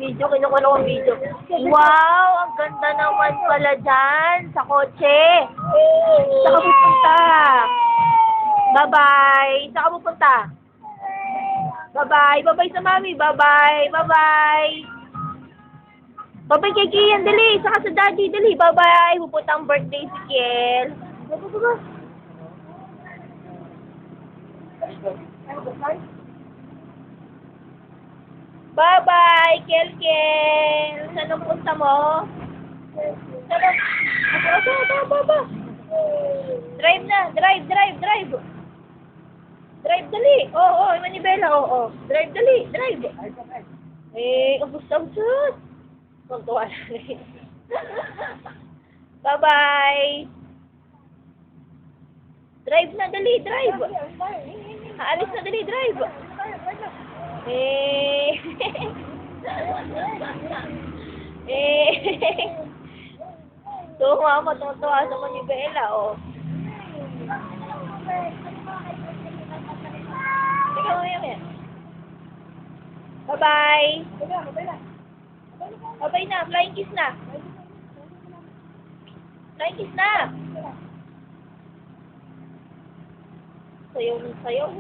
Video, kinukuha ko ang video. Wow, ang ganda naman pala dyan sa kotse. Saan ka pupunta? Bye-bye. Saan ka pupunta? Bye-bye. Bye-bye sa mami. Bye-bye. Bye-bye. Bye-bye kay Kian. Dali. Saka sa daddy. Dali. Bye-bye. Pupunta ang birthday si Kiel. Bye-bye, Kiel. Saan ang punta mo? Baba. Drive na. Drive. Drive, dali. Oo, manibela. Oo. Drive, dali. Drive. Ubus. Magtuwa na rin. Bye-bye. Drive na, dali. Drive. Aalis na, dali. Drive. Tuwa sa manibela, oh. Ikaw mo yan. Bye-bye. Bye-bye na. Flying kiss na. Flying kiss na. Sayaw ng sayaw.